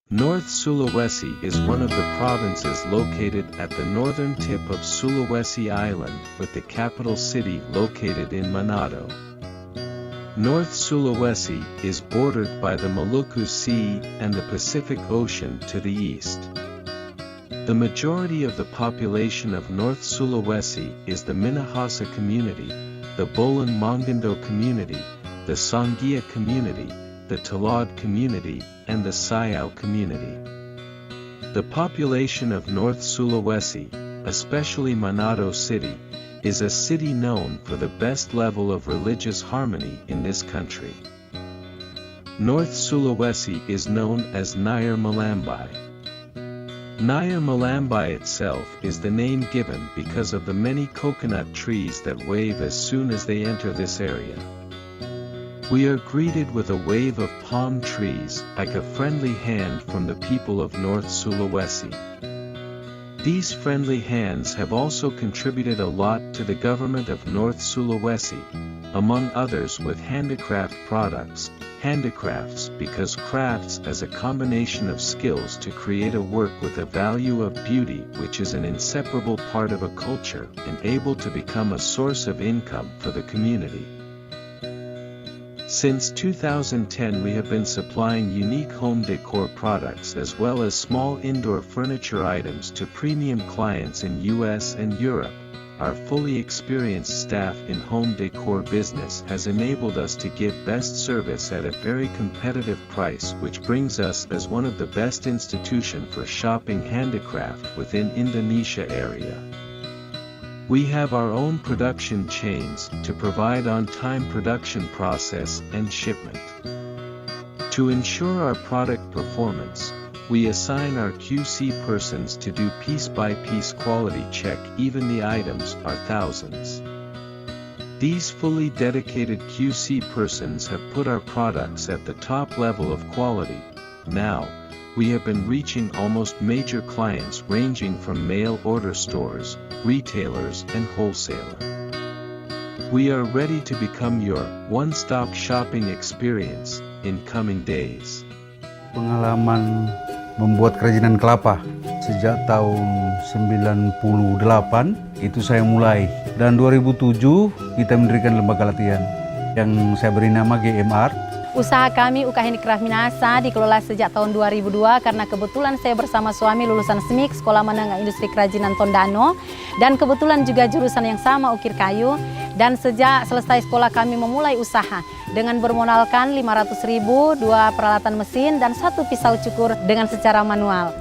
North Sulawesi is one of the provinces located at the northern tip of Sulawesi Island, with the capital city located in Manado. North Sulawesi is bordered by the Maluku Sea and the Pacific Ocean to the east. The majority of the population of North Sulawesi is the Minahasa community, the Bolan Mongondo community, the Songea community, the Talad community, and the Sayao community. The population of North Sulawesi, especially Manado City, is a city known for the best level of religious harmony in this country. North Sulawesi is known as Nyer Malambai. Nyer Malambai itself is the name given because of the many coconut trees that wave as soon as they enter this area. We are greeted with a wave of palm trees, like a friendly hand from the people of North Sulawesi. These friendly hands have also contributed a lot to the government of North Sulawesi, among others with handicraft products, handicrafts because crafts as a combination of skills to create a work with a value of beauty which is an inseparable part of a culture and able to become a source of income for the community. Since 2010 we have been supplying unique home decor products as well as small indoor furniture items to premium clients in US and Europe. Our fully experienced staff in home decor business has enabled us to give best service at a very competitive price, which brings us as one of the best institution for shopping handicraft within Indonesia area. We have our own production chains to provide on-time production process and shipment. To ensure our product performance, we assign our QC persons to do piece-by-piece quality check. Even the items are thousands. These fully dedicated QC persons have put our products at the top level of quality. Now, we have been reaching almost major clients ranging from mail-order stores, retailers and wholesaler. We are ready to become your one-stop shopping experience in coming days. Pengalaman membuat kerajinan kelapa sejak tahun 98 itu saya mulai, dan 2007 kita mendirikan lembaga latihan yang saya beri nama GMR. Usaha kami UKA Handicraft Minahasa dikelola sejak tahun 2002 karena kebetulan saya bersama suami lulusan SMIK, Sekolah Menengah Industri Kerajinan Tondano, dan kebetulan juga jurusan yang sama, ukir kayu. Dan sejak selesai sekolah kami memulai usaha dengan bermodalkan 500.000, 2 peralatan mesin, dan 1 pisau cukur dengan secara manual.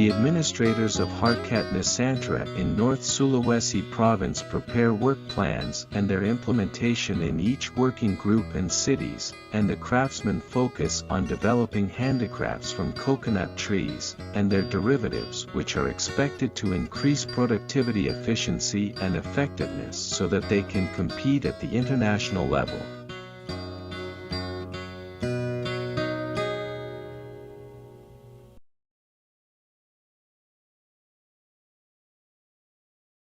The administrators of Harkat Nusantara in North Sulawesi province prepare work plans and their implementation in each working group and cities, and the craftsmen focus on developing handicrafts from coconut trees and their derivatives, which are expected to increase productivity, efficiency and effectiveness so that they can compete at the international level.